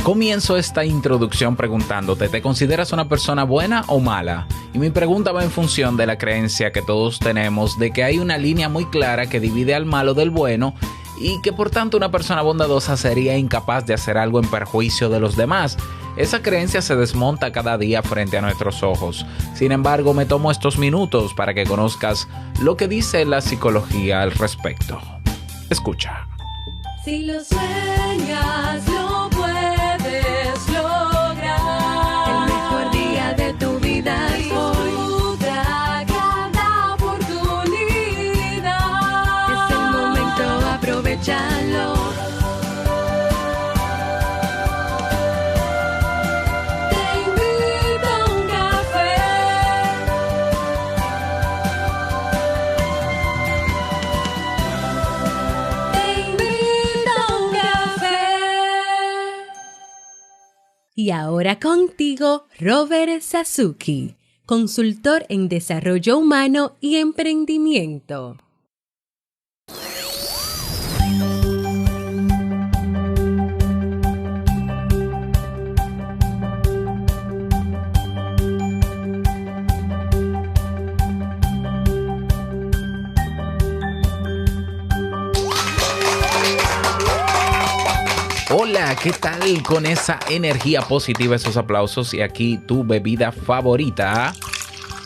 Comienzo esta introducción preguntándote, ¿te consideras una persona buena o mala? Y mi pregunta va en función de la creencia que todos tenemos de que hay una línea muy clara que divide al malo del bueno y que por tanto una persona bondadosa sería incapaz de hacer algo en perjuicio de los demás. Esa creencia se desmonta cada día frente a nuestros ojos. Sin embargo, me tomo estos minutos para que conozcas lo que dice la psicología al respecto. Escucha. Si lo sueñas, lo puedes lograr. El mejor día de tu vida es hoy. Disfruta cada oportunidad. Es el momento, aprovechalo. Te invito a un café. Y ahora contigo, Robert Sasuki, consultor en desarrollo humano y emprendimiento. Hola, ¿qué tal con esa energía positiva, esos aplausos y aquí tu bebida favorita?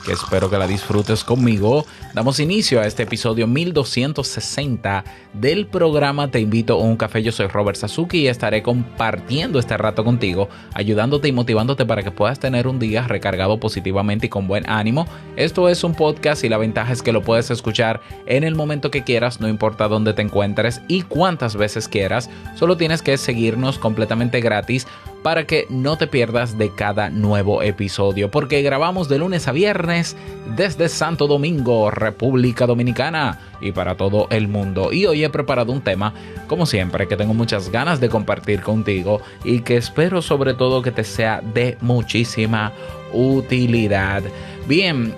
Que espero que la disfrutes conmigo. Damos inicio a este episodio 1260 del programa Te Invito a un Café. Yo soy Robert Sasuki y estaré compartiendo este rato contigo, ayudándote y motivándote para que puedas tener un día recargado positivamente y con buen ánimo. Esto es un podcast y la ventaja es que lo puedes escuchar en el momento que quieras, no importa dónde te encuentres y cuántas veces quieras. Solo tienes que seguirnos completamente gratis para que no te pierdas de cada nuevo episodio, porque grabamos de lunes a viernes desde Santo Domingo, República Dominicana, y para todo el mundo. Y hoy he preparado un tema, como siempre, que tengo muchas ganas de compartir contigo y que espero sobre todo que te sea de muchísima utilidad. Bien,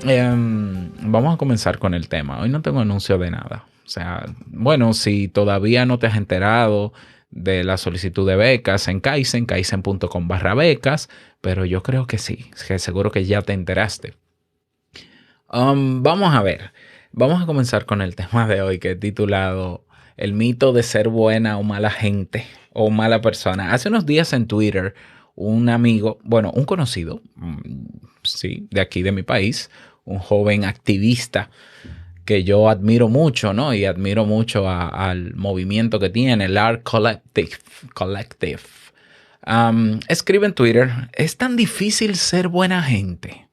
vamos a comenzar con el tema. Hoy no tengo anuncio de nada. O sea, bueno, si todavía no te has enterado de la solicitud de becas en Kaizen, kaizen.com/becas, pero yo creo que sí, que seguro que ya te enteraste. Vamos a ver, vamos a comenzar con el tema de hoy que he titulado El mito de ser buena o mala gente o mala persona. Hace unos días en Twitter, un amigo, bueno, un conocido, sí, de aquí de mi país, un joven activista que yo admiro mucho, ¿no? Y admiro mucho al movimiento que tiene, el Art Collective. Escribe en Twitter, ¿es tan difícil ser buena gente?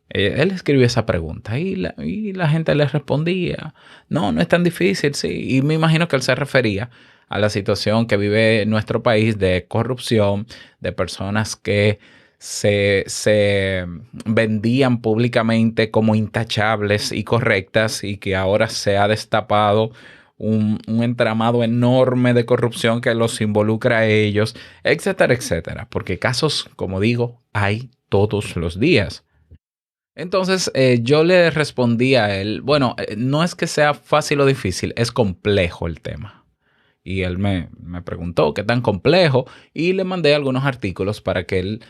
Él escribió esa pregunta y la gente le respondía, no es tan difícil, sí. Y me imagino que él se refería a la situación que vive nuestro país de corrupción, de personas que se vendían públicamente como intachables y correctas y que ahora se ha destapado un entramado enorme de corrupción que los involucra a ellos, etcétera, etcétera. Porque casos, como digo, hay todos los días. Entonces yo le respondí a él, bueno, no es que sea fácil o difícil, es complejo el tema. Y él me preguntó qué tan complejo y le mandé algunos artículos para que él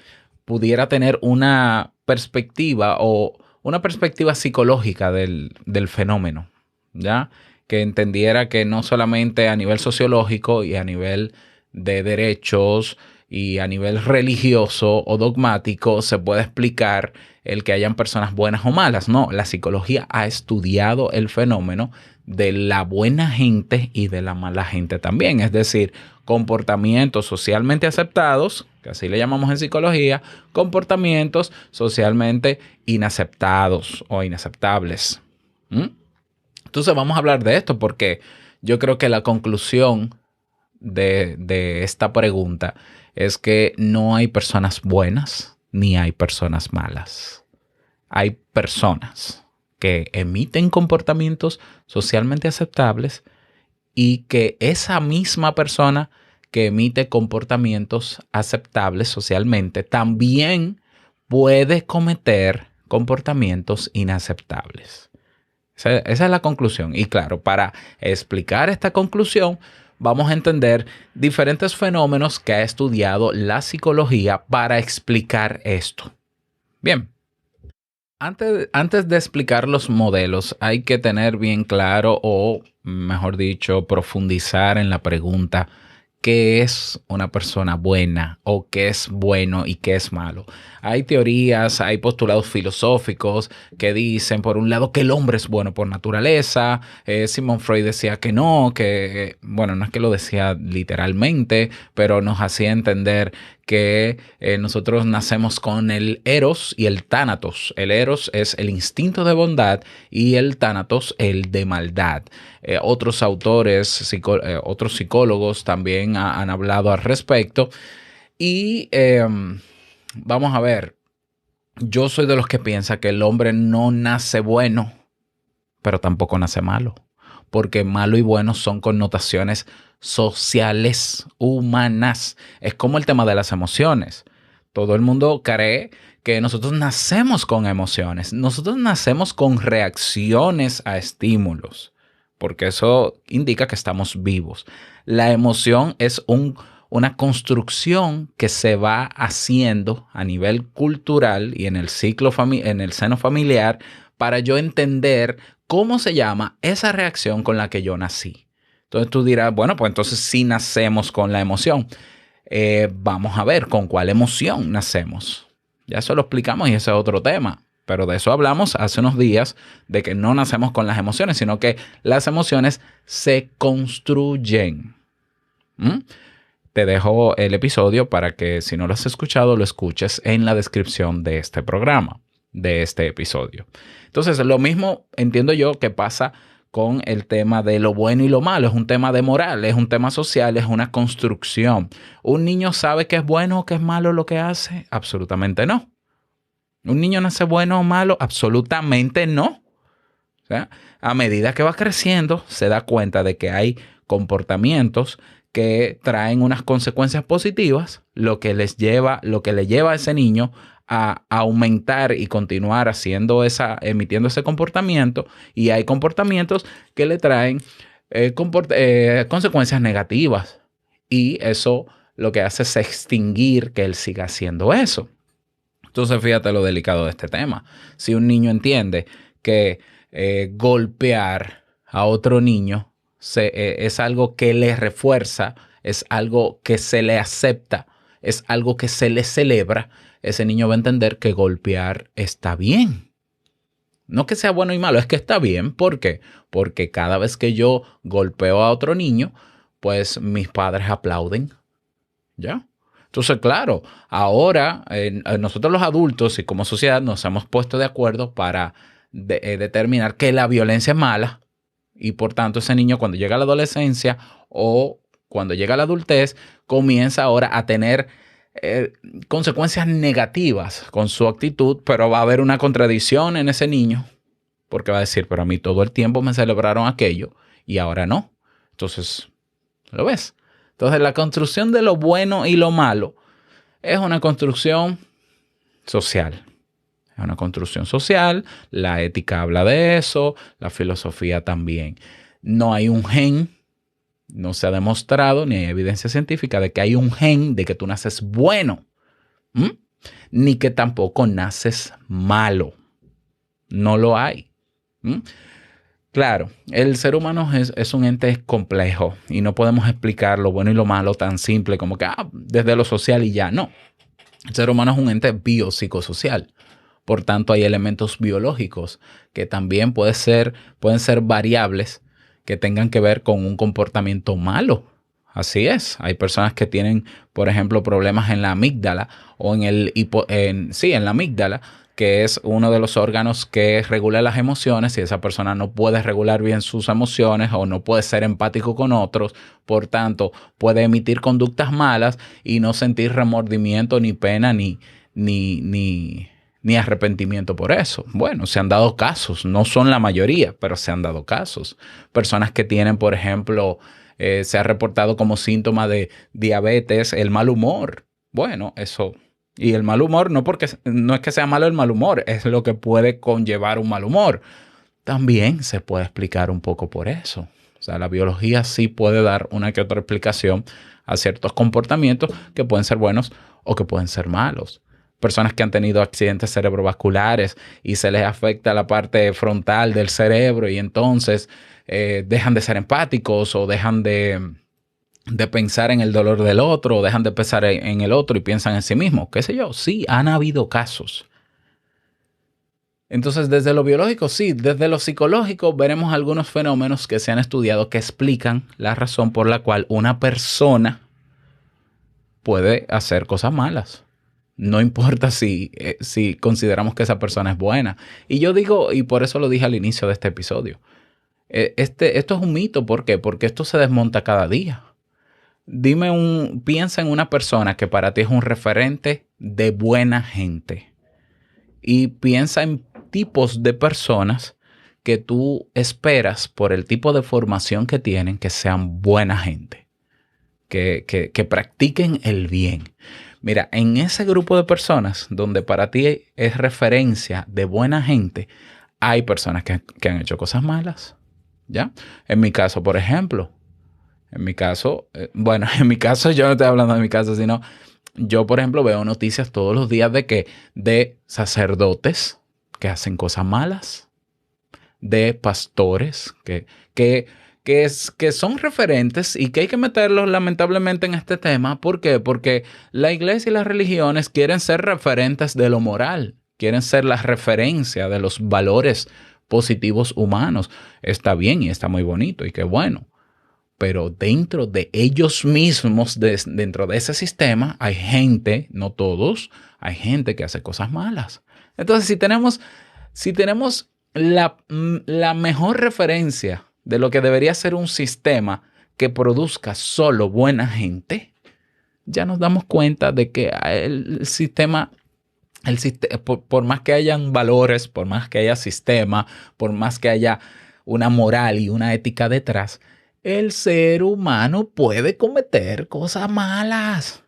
pudiera tener una perspectiva o una perspectiva psicológica del fenómeno, ¿ya? Que entendiera que no solamente a nivel sociológico y a nivel de derechos y a nivel religioso o dogmático se puede explicar el que hayan personas buenas o malas. No, la psicología ha estudiado el fenómeno de la buena gente y de la mala gente también. Es decir, comportamientos socialmente aceptados, que así le llamamos en psicología, comportamientos socialmente inaceptados o inaceptables. Entonces vamos a hablar de esto porque yo creo que la conclusión de esta pregunta es que no hay personas buenas ni hay personas malas. Hay personas que emiten comportamientos socialmente aceptables y que esa misma persona que emite comportamientos aceptables socialmente también puede cometer comportamientos inaceptables. Esa es la conclusión. Y claro, para explicar esta conclusión, vamos a entender diferentes fenómenos que ha estudiado la psicología para explicar esto. Bien, antes de explicar los modelos, hay que tener bien claro, o mejor dicho, profundizar en la pregunta: ¿qué es una persona buena o qué es bueno y qué es malo? Hay teorías, hay postulados filosóficos que dicen, por un lado, que el hombre es bueno por naturaleza. Sigmund Freud decía que no, bueno, no es que lo decía literalmente, pero nos hacía entender que nosotros nacemos con el eros y el tánatos. El eros es el instinto de bondad y el tánatos el de maldad. Otros autores, otros psicólogos también han hablado al respecto. Y vamos a ver, yo soy de los que piensa que el hombre no nace bueno, pero tampoco nace malo, porque malo y bueno son connotaciones sociales, humanas. Es como el tema de las emociones. Todo el mundo cree que nosotros nacemos con emociones, nosotros nacemos con reacciones a estímulos, porque eso indica que estamos vivos. La emoción es una construcción que se va haciendo a nivel cultural y en el en el seno familiar, para yo entender cómo se llama esa reacción con la que yo nací. Entonces tú dirás, bueno, pues entonces sí nacemos con la emoción. Vamos a ver con cuál emoción nacemos. Ya eso lo explicamos y ese es otro tema. Pero de eso hablamos hace unos días, de que no nacemos con las emociones, sino que las emociones se construyen. Te dejo el episodio para que, si no lo has escuchado, lo escuches en la descripción de este programa, de este episodio. Entonces, lo mismo entiendo yo que pasa con el tema de lo bueno y lo malo. Es un tema de moral, es un tema social, es una construcción. ¿Un niño sabe qué es bueno o qué es malo lo que hace? Absolutamente no. ¿Un niño nace bueno o malo? Absolutamente no. O sea, a medida que va creciendo, se da cuenta de que hay comportamientos que traen unas consecuencias positivas, lo que le lleva a ese niño a aumentar y continuar emitiendo ese comportamiento, y hay comportamientos que le traen consecuencias negativas, y eso lo que hace es extinguir que él siga haciendo eso. Entonces, fíjate lo delicado de este tema. Si un niño entiende que golpear a otro niño es algo que le refuerza, es algo que se le acepta, es algo que se le celebra, ese niño va a entender que golpear está bien. No que sea bueno y malo, es que está bien. ¿Por qué? Porque cada vez que yo golpeo a otro niño, pues mis padres aplauden. ¿Ya? Entonces, claro, ahora nosotros los adultos y como sociedad nos hemos puesto de acuerdo para determinar que la violencia es mala, y por tanto ese niño, cuando llega a la adolescencia o cuando llega a la adultez, comienza ahora a tener consecuencias negativas con su actitud, pero va a haber una contradicción en ese niño, porque va a decir, pero a mí todo el tiempo me celebraron aquello y ahora no. Entonces, ¿lo ves? Entonces, la construcción de lo bueno y lo malo es una construcción social. Es una construcción social, la ética habla de eso, la filosofía también. No hay un gen, no se ha demostrado, ni hay evidencia científica de que hay un gen de que tú naces bueno, ni que tampoco naces malo. No lo hay. Claro, el ser humano es un ente complejo y no podemos explicar lo bueno y lo malo tan simple como que desde lo social y ya. No, el ser humano es un ente biopsicosocial. Por tanto, hay elementos biológicos que también pueden ser variables que tengan que ver con un comportamiento malo. Así es. Hay personas que tienen, por ejemplo, problemas en la amígdala o en la amígdala, que es uno de los órganos que regula las emociones, y esa persona no puede regular bien sus emociones o no puede ser empático con otros. Por tanto, puede emitir conductas malas y no sentir remordimiento, ni pena, ni arrepentimiento por eso. Bueno, se han dado casos, no son la mayoría, pero se han dado casos. Personas que tienen, por ejemplo, se ha reportado como síntoma de diabetes el mal humor. Bueno, eso. Y el mal humor no es que sea malo el mal humor, es lo que puede conllevar un mal humor. También se puede explicar un poco por eso. sea, la biología sí puede dar una que otra explicación a ciertos comportamientos que pueden ser buenos o que pueden ser malos. Personas que han tenido accidentes cerebrovasculares y se les afecta la parte frontal del cerebro y entonces dejan de ser empáticos o dejan de pensar en el dolor del otro o dejan de pensar en el otro y piensan en sí mismos. ¿Qué sé yo? Sí, han habido casos. Entonces, desde lo biológico, sí. Desde lo psicológico, veremos algunos fenómenos que se han estudiado que explican la razón por la cual una persona puede hacer cosas malas. No importa si consideramos que esa persona es buena. Y yo digo, y por eso lo dije al inicio de este episodio, esto es un mito. ¿Por qué? Porque esto se desmonta cada día. Piensa en una persona que para ti es un referente de buena gente. Y piensa en tipos de personas que tú esperas por el tipo de formación que tienen que sean buena gente, que practiquen el bien. Mira, en ese grupo de personas donde para ti es referencia de buena gente, hay personas que han hecho cosas malas, ¿ya? En mi caso, por ejemplo, en mi caso yo no estoy hablando de mi caso, sino yo, por ejemplo, veo noticias todos los días de sacerdotes que hacen cosas malas, de pastores que son referentes y que hay que meterlos lamentablemente en este tema. ¿Por qué? Porque la iglesia y las religiones quieren ser referentes de lo moral, quieren ser la referencia de los valores positivos humanos. Está bien y está muy bonito y qué bueno. Pero dentro de ellos mismos, dentro de ese sistema, hay gente, no todos, hay gente que hace cosas malas. Entonces, si tenemos la mejor referencia de lo que debería ser un sistema que produzca solo buena gente, ya nos damos cuenta de que el sistema, por más que hayan valores, por más que haya sistema, por más que haya una moral y una ética detrás, el ser humano puede cometer cosas malas.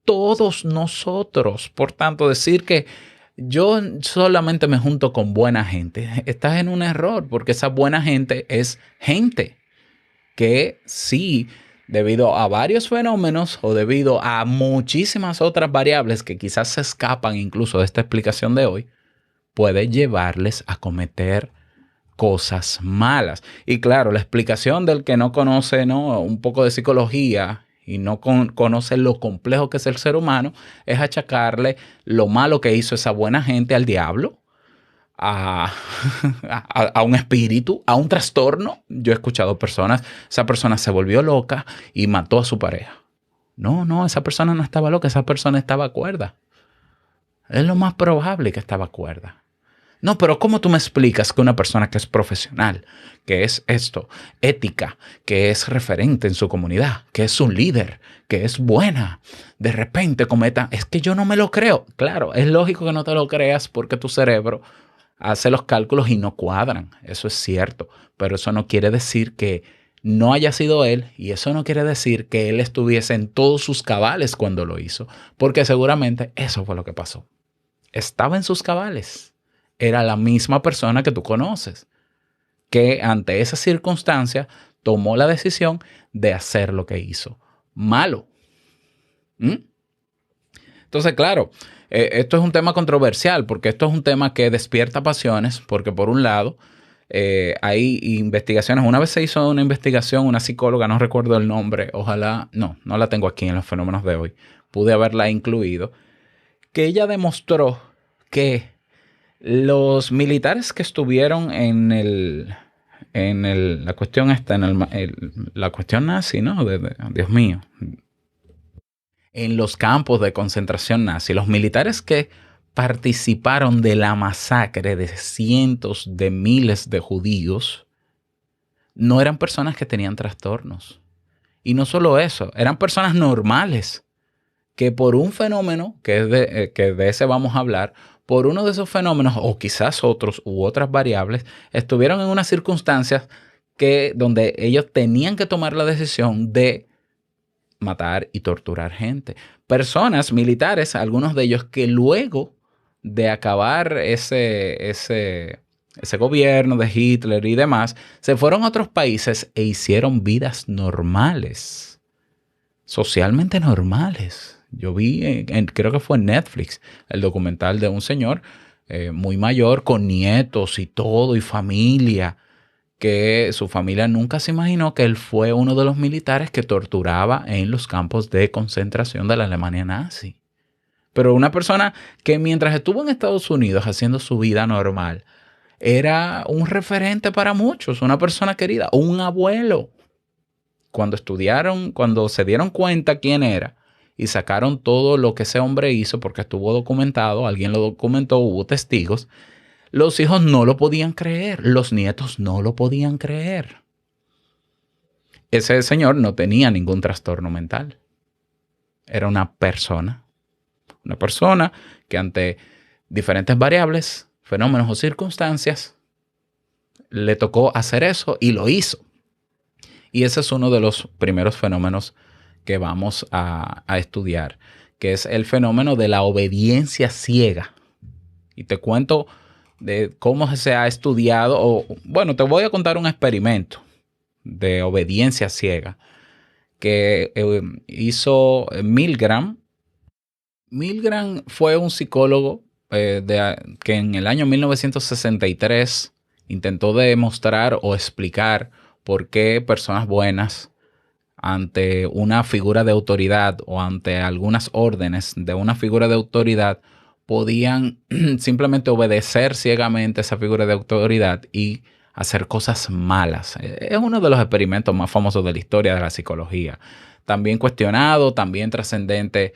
Todos nosotros. Por tanto, decir que yo solamente me junto con buena gente, estás en un error, porque esa buena gente es gente que sí, debido a varios fenómenos o debido a muchísimas otras variables que quizás se escapan incluso de esta explicación de hoy, puede llevarles a cometer cosas malas. Y claro, la explicación del que no conoce, ¿no?, un poco de psicología y no conoce lo complejo que es el ser humano, es achacarle lo malo que hizo esa buena gente al diablo, a un espíritu, a un trastorno. Yo he escuchado personas, esa persona se volvió loca y mató a su pareja. No, esa persona no estaba loca, esa persona estaba cuerda. Es lo más probable que estaba cuerda. No, pero ¿cómo tú me explicas que una persona que es profesional, que es ética, que es referente en su comunidad, que es un líder, que es buena, de repente cometa? Es que yo no me lo creo. Claro, es lógico que no te lo creas porque tu cerebro hace los cálculos y no cuadran. Eso es cierto, pero eso no quiere decir que no haya sido él y eso no quiere decir que él estuviese en todos sus cabales cuando lo hizo, porque seguramente eso fue lo que pasó. Estaba en sus cabales. Era la misma persona que tú conoces, que ante esa circunstancia tomó la decisión de hacer lo que hizo. Malo. Entonces, claro, esto es un tema controversial porque esto es un tema que despierta pasiones porque por un lado hay investigaciones. Una vez se hizo una investigación, una psicóloga, no recuerdo el nombre, ojalá, no la tengo aquí en los fenómenos de hoy, pude haberla incluido, que ella demostró que los militares que estuvieron la cuestión esta, la cuestión nazi, ¿no? Dios mío. En los campos de concentración nazi, los militares que participaron de la masacre de cientos de miles de judíos no eran personas que tenían trastornos. Y no solo eso, eran personas normales que por un fenómeno, que de ese vamos a hablar, por uno de esos fenómenos o quizás otros u otras variables, estuvieron en unas circunstancias donde ellos tenían que tomar la decisión de matar y torturar gente. Personas militares, algunos de ellos que luego de acabar ese ese gobierno de Hitler y demás, se fueron a otros países e hicieron vidas normales, socialmente normales. Yo vi, creo que fue en Netflix, el documental de un señor muy mayor, con nietos y todo, y familia, que su familia nunca se imaginó que él fue uno de los militares que torturaba en los campos de concentración de la Alemania nazi. Pero una persona que mientras estuvo en Estados Unidos haciendo su vida normal, era un referente para muchos, una persona querida, un abuelo. Cuando estudiaron, cuando se dieron cuenta quién era y sacaron todo lo que ese hombre hizo, porque estuvo documentado, alguien lo documentó, hubo testigos, los hijos no lo podían creer, los nietos no lo podían creer. Ese señor no tenía ningún trastorno mental. Era una persona que ante diferentes variables, fenómenos o circunstancias, le tocó hacer eso y lo hizo. Y ese es uno de los primeros fenómenos que vamos a estudiar, que es el fenómeno de la obediencia ciega. Y te cuento de cómo se ha estudiado, o bueno, te voy a contar un experimento de obediencia ciega que hizo Milgram. Milgram fue un psicólogo que en el año 1963 intentó demostrar o explicar por qué personas buenas ante una figura de autoridad o ante algunas órdenes de una figura de autoridad podían simplemente obedecer ciegamente a esa figura de autoridad y hacer cosas malas. Es uno de los experimentos más famosos de la historia de la psicología. También cuestionado, también trascendente,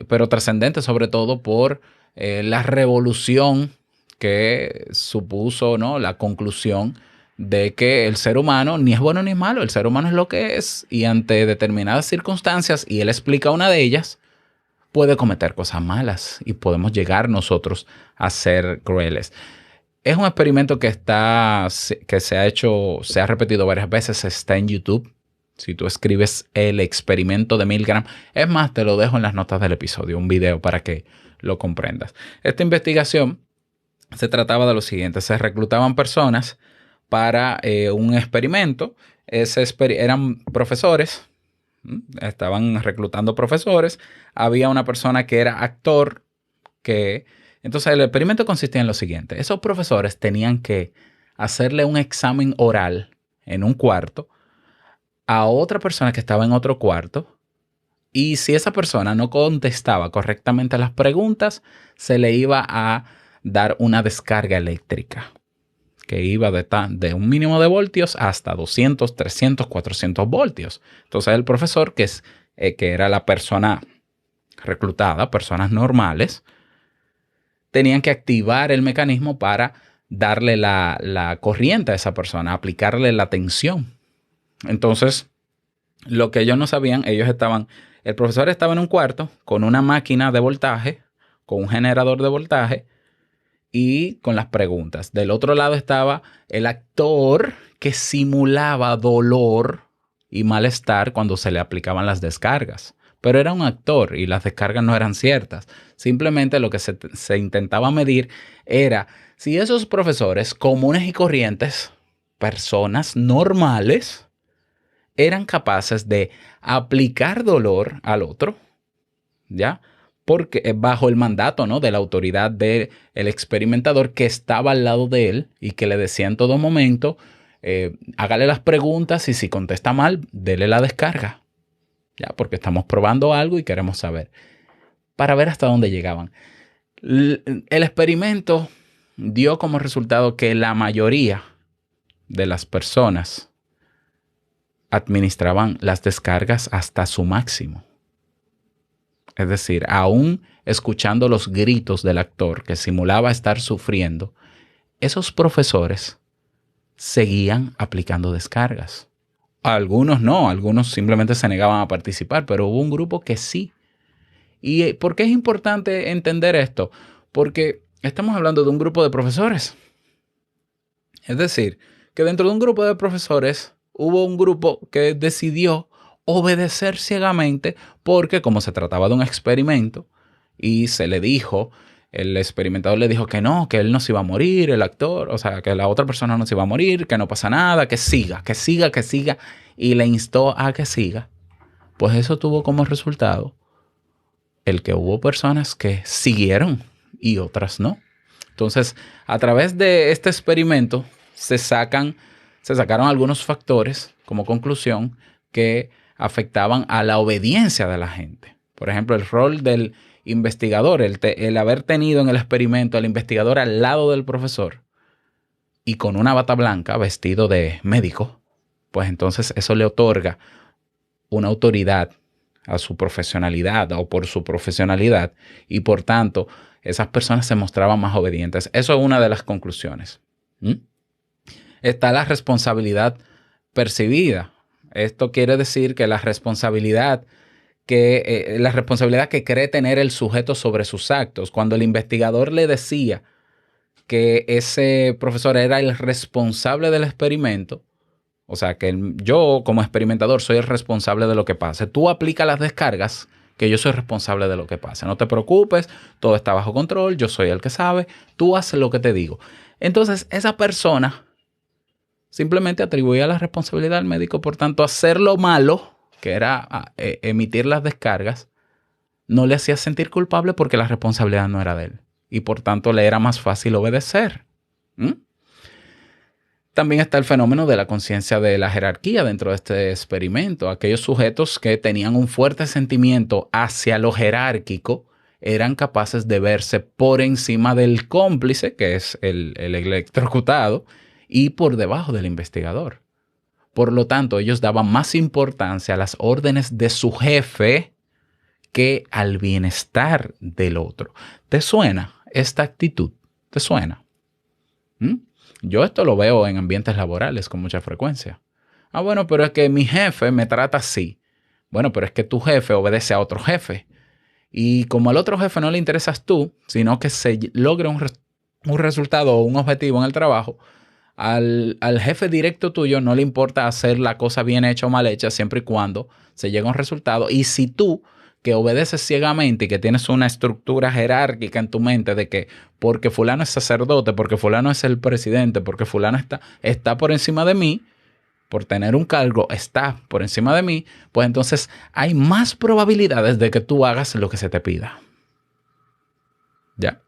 pero trascendente sobre todo por la revolución que supuso, ¿no?, la conclusión de que el ser humano ni es bueno ni es malo, el ser humano es lo que es y ante determinadas circunstancias, y él explica una de ellas, puede cometer cosas malas y podemos llegar nosotros a ser crueles. Es un experimento que se ha hecho, se ha repetido varias veces, está en YouTube. Si tú escribes el experimento de Milgram, es más, te lo dejo en las notas del episodio, un video para que lo comprendas. Esta investigación se trataba de lo siguiente: se reclutaban personas para un experimento. Eran profesores, estaban reclutando profesores. Había una persona que era actor, entonces el experimento consistía en lo siguiente: esos profesores tenían que hacerle un examen oral en un cuarto a otra persona que estaba en otro cuarto, y si esa persona no contestaba correctamente a las preguntas, se le iba a dar una descarga eléctrica que iba de un mínimo de voltios hasta 200, 300, 400 voltios. Entonces el profesor, que era la persona reclutada, personas normales, tenían que activar el mecanismo para darle la corriente a esa persona, aplicarle la tensión. Entonces, lo que ellos no sabían, el profesor estaba en un cuarto con una máquina de voltaje, con un generador de voltaje y con las preguntas. Del otro lado estaba el actor que simulaba dolor y malestar cuando se le aplicaban las descargas. Pero era un actor y las descargas no eran ciertas. Simplemente lo que se intentaba medir era si esos profesores comunes y corrientes, personas normales, eran capaces de aplicar dolor al otro, ¿ya? Porque bajo el mandato, ¿no?, de la autoridad del experimentador que estaba al lado de él y que le decía en todo momento, hágale las preguntas y si contesta mal, dele la descarga, ¿ya? Porque estamos probando algo y queremos saber, para ver hasta dónde llegaban. El experimento dio como resultado que la mayoría de las personas administraban las descargas hasta su máximo. Es decir, aún escuchando los gritos del actor que simulaba estar sufriendo, esos profesores seguían aplicando descargas. Algunos no, algunos simplemente se negaban a participar, pero hubo un grupo que sí. ¿Y por qué es importante entender esto? Porque estamos hablando de un grupo de profesores. Es decir, que dentro de un grupo de profesores hubo un grupo que decidió obedecer ciegamente porque, como se trataba de un experimento y se le dijo el experimentador le dijo que no, que él no se iba a morir, el actor, o sea, que la otra persona no se iba a morir, que no pasa nada, que siga, que siga, que siga, y le instó a que siga, pues eso tuvo como resultado el que hubo personas que siguieron y otras no. Entonces, a través de este experimento se sacaron algunos factores como conclusión que afectaban a la obediencia de la gente. Por ejemplo, el rol del investigador, el haber tenido en el experimento al investigador al lado del profesor y con una bata blanca vestido de médico, pues entonces eso le otorga una autoridad a su profesionalidad o por su profesionalidad y por tanto esas personas se mostraban más obedientes. Eso es una de las conclusiones. Está la responsabilidad percibida. Esto quiere decir que la responsabilidad que cree tener el sujeto sobre sus actos. Cuando el investigador le decía que ese profesor era el responsable del experimento, o sea, que yo como experimentador soy el responsable de lo que pase. Tú aplicas las descargas, que yo soy responsable de lo que pase. No te preocupes, todo está bajo control, yo soy el que sabe, tú haces lo que te digo. Entonces, esa persona simplemente atribuía la responsabilidad al médico. Por tanto, hacer lo malo, que era emitir las descargas, no le hacía sentir culpable porque la responsabilidad no era de él. Y por tanto, le era más fácil obedecer. También está el fenómeno de la conciencia de la jerarquía dentro de este experimento. Aquellos sujetos que tenían un fuerte sentimiento hacia lo jerárquico eran capaces de verse por encima del cómplice, que es el electrocutado, y por debajo del investigador. Por lo tanto, ellos daban más importancia a las órdenes de su jefe que al bienestar del otro. ¿Te suena esta actitud? ¿Te suena? Yo esto lo veo en ambientes laborales con mucha frecuencia. Bueno, pero es que mi jefe me trata así. Bueno, pero es que tu jefe obedece a otro jefe. Y como al otro jefe no le interesas tú, sino que se logre un resultado o un objetivo en el trabajo, al jefe directo tuyo no le importa hacer la cosa bien hecha o mal hecha siempre y cuando se llegue a un resultado. Y si tú, que obedeces ciegamente y que tienes una estructura jerárquica en tu mente de que porque fulano es sacerdote, porque fulano es el presidente, porque fulano está por encima de mí, por tener un cargo está por encima de mí, pues entonces hay más probabilidades de que tú hagas lo que se te pida. ¿Ya?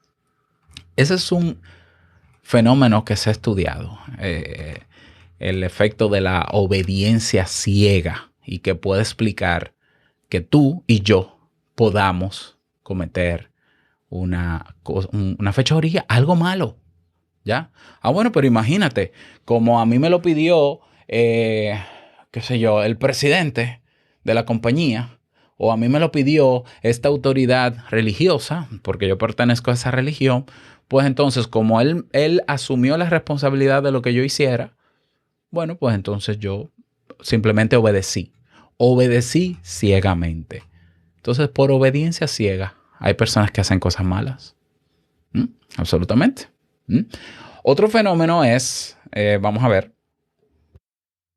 Ese es un fenómeno que se ha estudiado, el efecto de la obediencia ciega y que puede explicar que tú y yo podamos cometer una fechoría, algo malo, ¿ya? Bueno, pero imagínate, como a mí me lo pidió, qué sé yo, el presidente de la compañía, o a mí me lo pidió esta autoridad religiosa, porque yo pertenezco a esa religión, pues entonces como él asumió la responsabilidad de lo que yo hiciera, bueno, pues entonces yo simplemente obedecí ciegamente. Entonces, por obediencia ciega, hay personas que hacen cosas malas. Absolutamente. Otro fenómeno es, vamos a ver,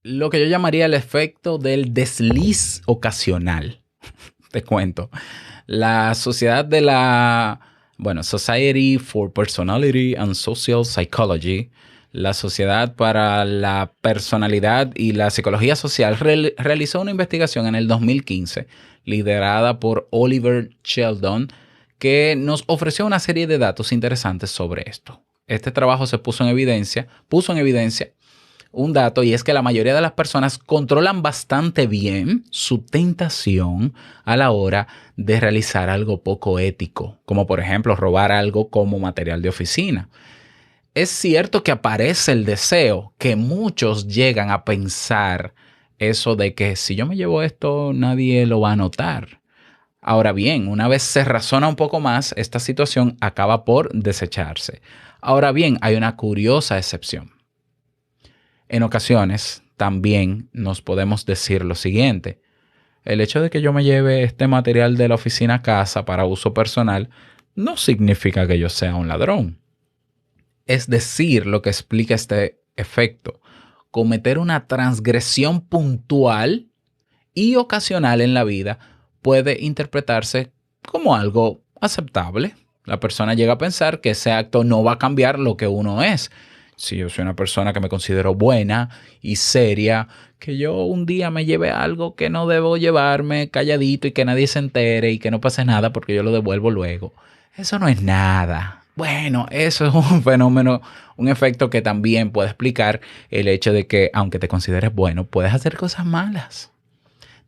lo que yo llamaría el efecto del desliz ocasional. Te cuento. La sociedad de Society for Personality and Social Psychology, la Sociedad para la Personalidad y la Psicología Social, realizó una investigación en el 2015 liderada por Oliver Sheldon que nos ofreció una serie de datos interesantes sobre esto. Este trabajo puso en evidencia un dato, y es que la mayoría de las personas controlan bastante bien su tentación a la hora de realizar algo poco ético, como por ejemplo robar algo como material de oficina. Es cierto que aparece el deseo, que muchos llegan a pensar eso de que si yo me llevo esto nadie lo va a notar. Ahora bien, una vez se razona un poco más, esta situación acaba por desecharse. Ahora bien, hay una curiosa excepción. En ocasiones también nos podemos decir lo siguiente: el hecho de que yo me lleve este material de la oficina a casa para uso personal no significa que yo sea un ladrón. Es decir, lo que explica este efecto: cometer una transgresión puntual y ocasional en la vida puede interpretarse como algo aceptable, La persona llega a pensar que ese acto no va a cambiar lo que uno es. Si yo soy una persona que me considero buena y seria, que yo un día me lleve algo que no debo llevarme calladito y que nadie se entere y que no pase nada porque yo lo devuelvo luego. Eso no es nada. Bueno, eso es un fenómeno, un efecto que también puede explicar el hecho de que aunque te consideres bueno, puedes hacer cosas malas.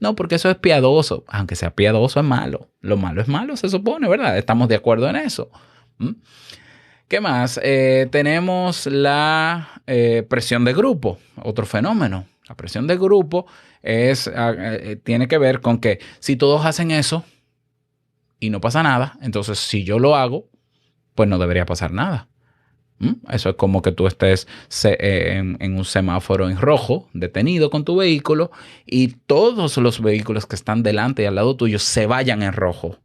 No, porque eso es piadoso. Aunque sea piadoso es malo. Lo malo es malo, se supone, ¿verdad? Estamos de acuerdo en eso. ¿Mm? ¿Qué más? Tenemos la presión de grupo, otro fenómeno. La presión de grupo tiene que ver con que si todos hacen eso y no pasa nada, entonces si yo lo hago, pues no debería pasar nada. Eso es como que tú estés en un semáforo en rojo, detenido con tu vehículo, y todos los vehículos que están delante y al lado tuyo se vayan en rojo.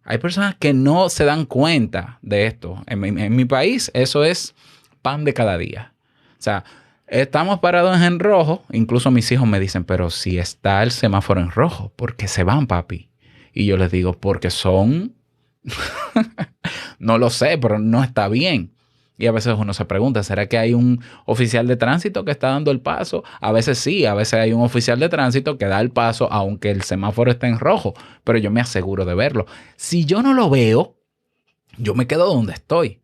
Hay personas que no se dan cuenta de esto. En mi país eso es pan de cada día. O sea, estamos parados en rojo. Incluso mis hijos me dicen, pero si está el semáforo en rojo, ¿por qué se van, papi? Y yo les digo, porque son... no lo sé, pero no está bien. Y a veces uno se pregunta, ¿será que hay un oficial de tránsito que está dando el paso? A veces sí, a veces hay un oficial de tránsito que da el paso aunque el semáforo esté en rojo, pero yo me aseguro de verlo. Si yo no lo veo, yo me quedo donde estoy.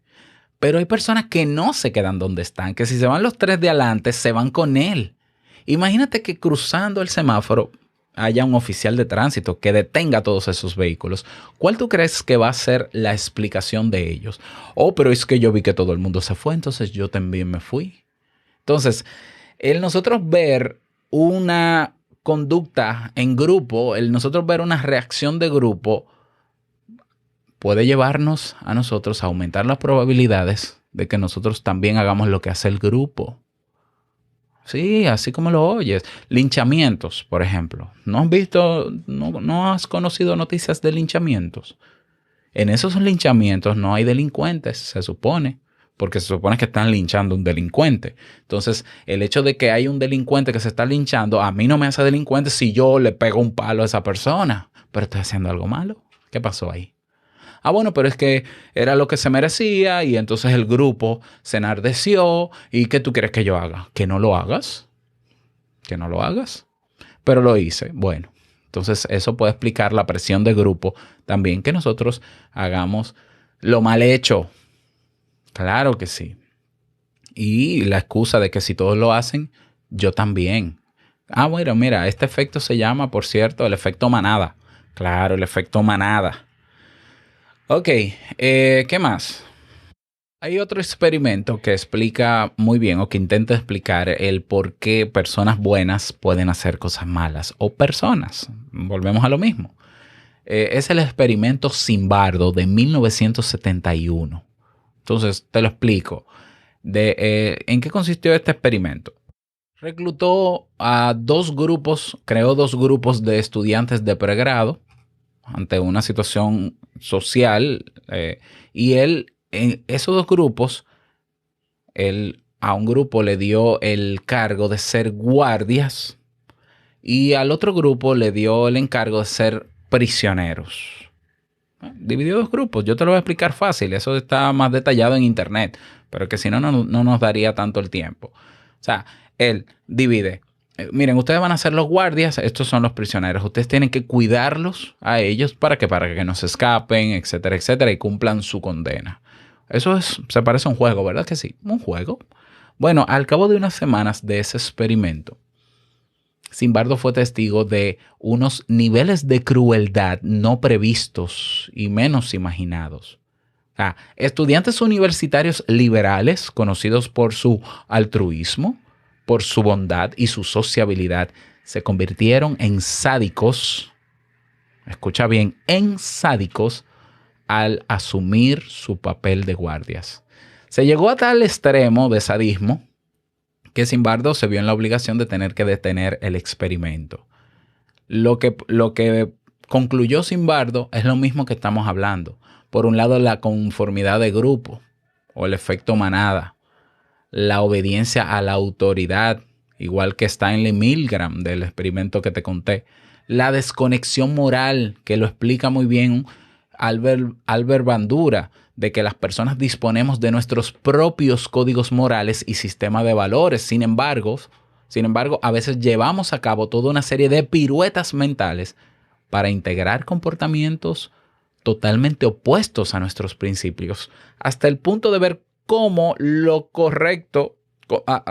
Pero hay personas que no se quedan donde están, que si se van los tres de adelante, se van con él. Imagínate que cruzando el semáforo haya un oficial de tránsito que detenga todos esos vehículos. ¿Cuál tú crees que va a ser la explicación de ellos? Oh, pero es que yo vi que todo el mundo se fue, entonces yo también me fui. Entonces, el nosotros ver una conducta en grupo, el nosotros ver una reacción de grupo, puede llevarnos a nosotros a aumentar las probabilidades de que nosotros también hagamos lo que hace el grupo. Sí, así como lo oyes. Linchamientos, por ejemplo. ¿No has visto, no has conocido noticias de linchamientos? En esos linchamientos no hay delincuentes, se supone, porque se supone que están linchando a un delincuente. Entonces, el hecho de que hay un delincuente que se está linchando, a mí no me hace delincuente si yo le pego un palo a esa persona. Pero estoy haciendo algo malo. ¿Qué pasó ahí? Ah, bueno, pero es que era lo que se merecía y entonces el grupo se enardeció. ¿Y qué tú quieres que yo haga? ¿Que no lo hagas? ¿Que no lo hagas? Pero lo hice. Bueno, entonces eso puede explicar la presión de grupo también, que nosotros hagamos lo mal hecho. Claro que sí. Y la excusa de que si todos lo hacen, yo también. Ah, bueno, mira, este efecto se llama, por cierto, el efecto manada. Claro, el efecto manada. Ok, ¿qué más? Hay otro experimento que explica muy bien o que intenta explicar el por qué personas buenas pueden hacer cosas malas o personas. Volvemos a lo mismo. Es el experimento Zimbardo de 1971. Entonces, te lo explico. ¿En qué consistió este experimento? Reclutó a dos grupos, creó dos grupos de estudiantes de pregrado ante una situación social y él, en esos dos grupos, él a un grupo le dio el cargo de ser guardias y al otro grupo le dio el encargo de ser prisioneros. Dividió dos grupos. Yo te lo voy a explicar fácil. Eso está más detallado en internet, pero que si no, no nos daría tanto el tiempo. O sea, él divide. Miren, ustedes van a ser los guardias, estos son los prisioneros. Ustedes tienen que cuidarlos a ellos para que no se escapen, etcétera, etcétera, y cumplan su condena. Se parece a un juego, ¿verdad que sí? Un juego. Bueno, al cabo de unas semanas de ese experimento, Zimbardo fue testigo de unos niveles de crueldad no previstos y menos imaginados. Estudiantes universitarios liberales, conocidos por su altruismo, por su bondad y su sociabilidad, se convirtieron en sádicos, escucha bien, en sádicos al asumir su papel de guardias. Se llegó a tal extremo de sadismo que Zimbardo se vio en la obligación de tener que detener el experimento. Lo que concluyó Zimbardo es lo mismo que estamos hablando. Por un lado, la conformidad de grupo o el efecto manada, la obediencia a la autoridad, igual que Stanley Milgram del experimento que te conté, la desconexión moral, que lo explica muy bien Albert Bandura, de que las personas disponemos de nuestros propios códigos morales y sistema de valores. Sin embargo, a veces llevamos a cabo toda una serie de piruetas mentales para integrar comportamientos totalmente opuestos a nuestros principios, hasta el punto de ver como lo correcto,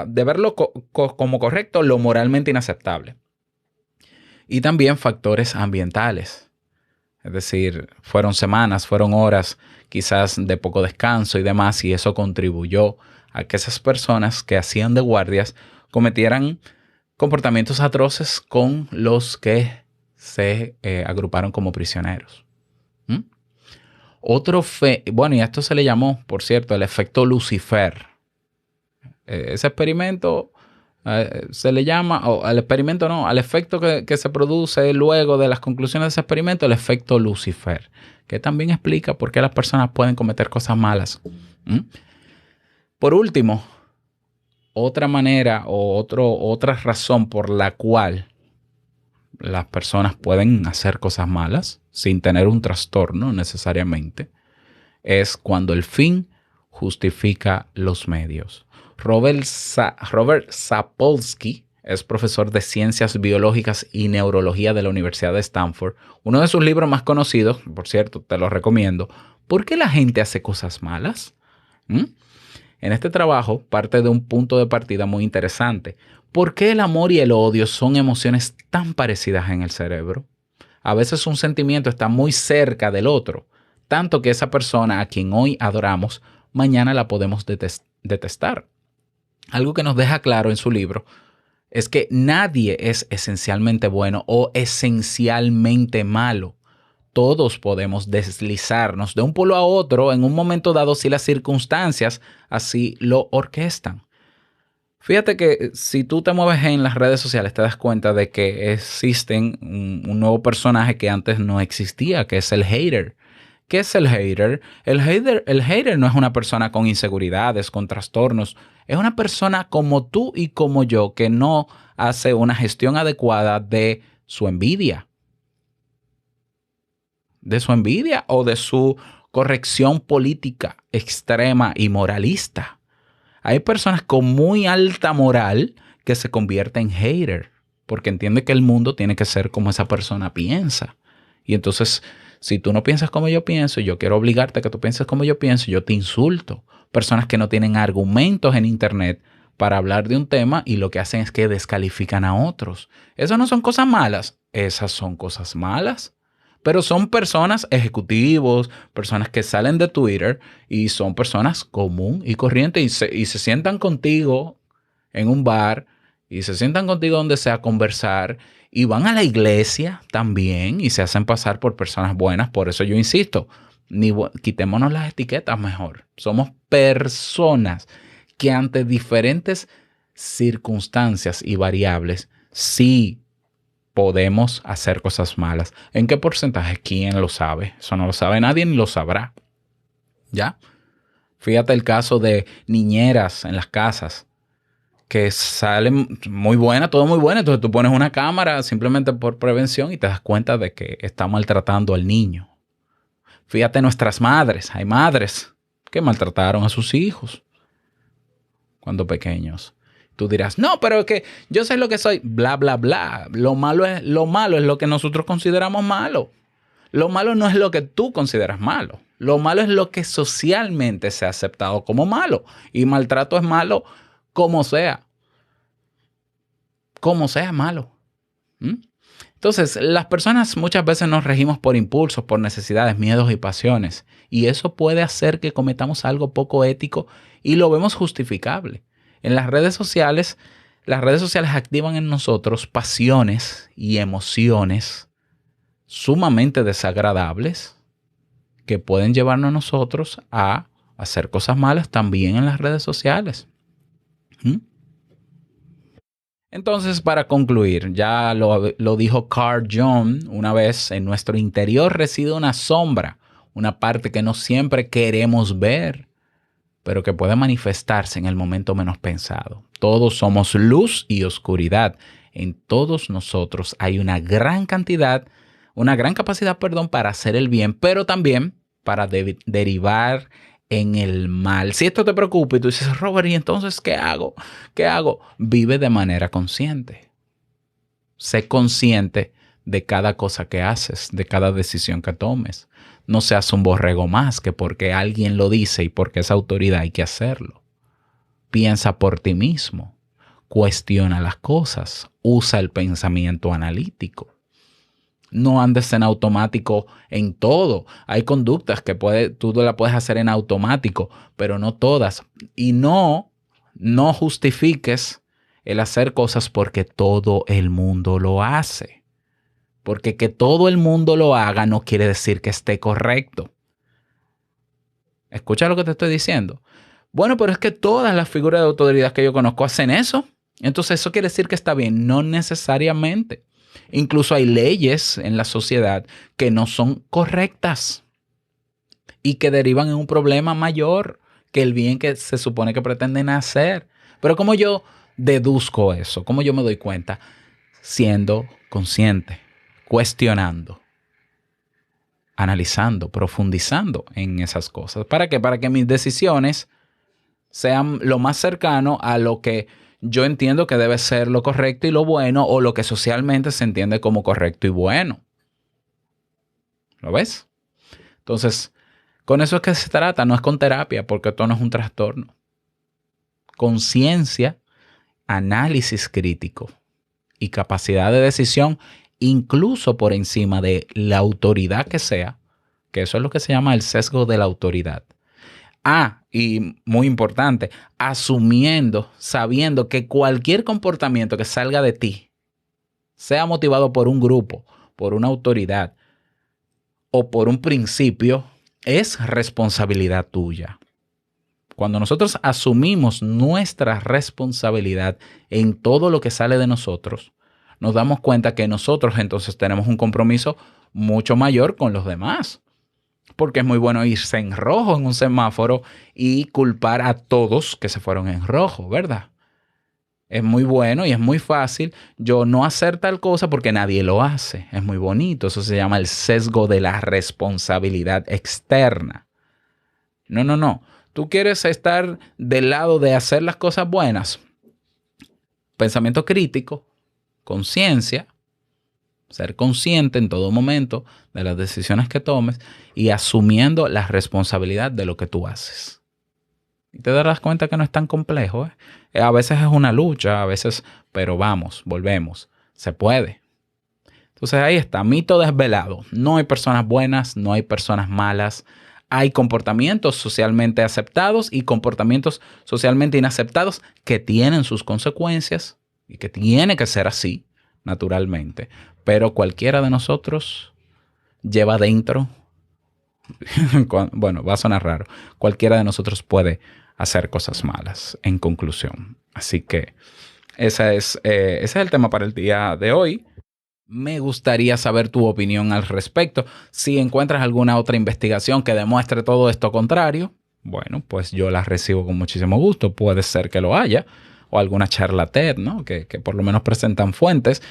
de verlo como correcto, lo moralmente inaceptable. Y también factores ambientales. Es decir, fueron semanas, fueron horas, quizás de poco descanso y demás, y eso contribuyó a que esas personas que hacían de guardias cometieran comportamientos atroces con los que se agruparon como prisioneros. Bueno, y a esto se le llamó, por cierto, el efecto Lucifer. Ese experimento se le llama, o al experimento no, al efecto que se produce luego de las conclusiones de ese experimento, el efecto Lucifer, que también explica por qué las personas pueden cometer cosas malas. Por último, otra manera o otra razón por la cual las personas pueden hacer cosas malas sin tener un trastorno necesariamente es cuando el fin justifica los medios. Robert Sapolsky es profesor de Ciencias Biológicas y Neurología de la Universidad de Stanford. Uno de sus libros más conocidos, por cierto, te lo recomiendo, ¿Por qué la gente hace cosas malas? En este trabajo parte de un punto de partida muy interesante. ¿Por qué el amor y el odio son emociones tan parecidas en el cerebro? A veces un sentimiento está muy cerca del otro, tanto que esa persona a quien hoy adoramos, mañana la podemos detestar. Algo que nos deja claro en su libro es que nadie es esencialmente bueno o esencialmente malo. Todos podemos deslizarnos de un polo a otro en un momento dado si las circunstancias así lo orquestan. Fíjate que si tú te mueves en las redes sociales te das cuenta de que existen un nuevo personaje que antes no existía, que es el hater. ¿Qué es el hater? El hater no es una persona con inseguridades, con trastornos. Es una persona como tú y como yo que no hace una gestión adecuada de su envidia. De su envidia o de su corrección política extrema y moralista. Hay personas con muy alta moral que se convierten en hater porque entienden que el mundo tiene que ser como esa persona piensa. Y entonces, si tú no piensas como yo pienso, yo quiero obligarte a que tú pienses como yo pienso, yo te insulto. Personas que no tienen argumentos en internet para hablar de un tema y lo que hacen es que descalifican a otros. Esas no son cosas malas, esas son cosas malas. Pero son personas, ejecutivos, personas que salen de Twitter y son personas común y corriente y se sientan contigo en un bar y se sientan contigo donde sea a conversar y van a la iglesia también y se hacen pasar por personas buenas. Por eso yo insisto, quitémonos las etiquetas mejor. Somos personas que ante diferentes circunstancias y variables sí podemos hacer cosas malas. ¿En qué porcentaje? ¿Quién lo sabe? Eso no lo sabe nadie ni lo sabrá. ¿Ya? Fíjate el caso de niñeras en las casas que salen muy buenas, todo muy bueno. Entonces tú pones una cámara simplemente por prevención y te das cuenta de que está maltratando al niño. Fíjate nuestras madres. Hay madres que maltrataron a sus hijos cuando pequeños. Tú dirás, no, pero es que yo sé lo que soy, bla, bla, bla. Lo malo es lo que nosotros consideramos malo. Lo malo no es lo que tú consideras malo. Lo malo es lo que socialmente se ha aceptado como malo. Y maltrato es malo como sea. Como sea malo. Entonces, las personas muchas veces nos regimos por impulsos, por necesidades, miedos y pasiones. Y eso puede hacer que cometamos algo poco ético y lo vemos justificable. En las redes sociales activan en nosotros pasiones y emociones sumamente desagradables que pueden llevarnos a nosotros a hacer cosas malas también en las redes sociales. Entonces, para concluir, ya lo dijo Carl Jung una vez, en nuestro interior reside una sombra, una parte que no siempre queremos ver, pero que puede manifestarse en el momento menos pensado. Todos somos luz y oscuridad. En todos nosotros hay una gran cantidad, una gran capacidad, perdón, para hacer el bien, pero también para derivar en el mal. Si esto te preocupa y tú dices, Robert, ¿y entonces qué hago? ¿Qué hago? Vive de manera consciente. Sé consciente de cada cosa que haces, de cada decisión que tomes. No seas un borrego más que porque alguien lo dice y porque es autoridad hay que hacerlo. Piensa por ti mismo. Cuestiona las cosas. Usa el pensamiento analítico. No andes en automático en todo. Hay conductas que tú la puedes hacer en automático, pero no todas. Y no justifiques el hacer cosas porque todo el mundo lo hace. Porque que todo el mundo lo haga no quiere decir que esté correcto. Escucha lo que te estoy diciendo. Bueno, pero es que todas las figuras de autoridad que yo conozco hacen eso. Entonces eso quiere decir que está bien. No necesariamente. Incluso hay leyes en la sociedad que no son correctas y que derivan en un problema mayor que el bien que se supone que pretenden hacer. Pero ¿cómo yo deduzco eso? ¿Cómo yo me doy cuenta? Siendo consciente, cuestionando, analizando, profundizando en esas cosas. ¿Para qué? Para que mis decisiones sean lo más cercano a lo que yo entiendo que debe ser lo correcto y lo bueno, o lo que socialmente se entiende como correcto y bueno. ¿Lo ves? Entonces, con eso es que se trata, no es con terapia, porque esto no es un trastorno. Conciencia, análisis crítico y capacidad de decisión, incluso por encima de la autoridad que sea, que eso es lo que se llama el sesgo de la autoridad. Y muy importante, sabiendo que cualquier comportamiento que salga de ti, sea motivado por un grupo, por una autoridad o por un principio, es responsabilidad tuya. Cuando nosotros asumimos nuestra responsabilidad en todo lo que sale de nosotros, nos damos cuenta que nosotros entonces tenemos un compromiso mucho mayor con los demás. Porque es muy bueno irse en rojo en un semáforo y culpar a todos que se fueron en rojo, ¿verdad? Es muy bueno y es muy fácil yo no hacer tal cosa porque nadie lo hace. Es muy bonito. Eso se llama el sesgo de la responsabilidad externa. No. Tú quieres estar del lado de hacer las cosas buenas. Pensamiento crítico, conciencia. Ser consciente en todo momento de las decisiones que tomes y asumiendo la responsabilidad de lo que tú haces. Y te darás cuenta que no es tan complejo, ¿eh? A veces es una lucha, pero volvemos. Se puede. Entonces ahí está, mito desvelado. No hay personas buenas, no hay personas malas. Hay comportamientos socialmente aceptados y comportamientos socialmente inaceptados que tienen sus consecuencias y que tiene que ser así, naturalmente. Pero cualquiera de nosotros lleva dentro, bueno, va a sonar raro, cualquiera de nosotros puede hacer cosas malas, en conclusión. Así que ese es el tema para el día de hoy. Me gustaría saber tu opinión al respecto. Si encuentras alguna otra investigación que demuestre todo esto contrario, bueno, pues yo la recibo con muchísimo gusto. Puede ser que lo haya, o alguna charla TED, ¿no? Que por lo menos presentan fuentes.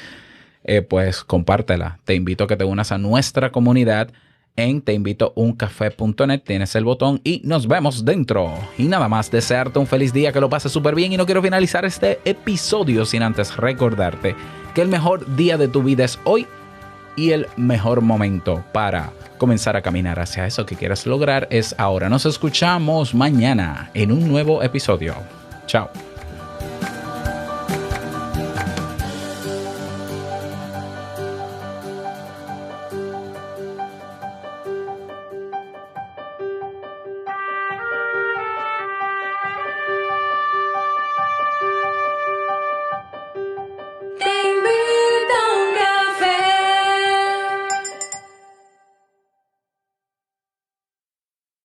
Pues compártela. Te invito a que te unas a nuestra comunidad en teinvitouncafé.net. Tienes el botón y nos vemos dentro. Y nada más, desearte un feliz día, que lo pases súper bien. Y no quiero finalizar este episodio sin antes recordarte que el mejor día de tu vida es hoy y el mejor momento para comenzar a caminar hacia eso que quieras lograr es ahora. Nos escuchamos mañana en un nuevo episodio. Chao.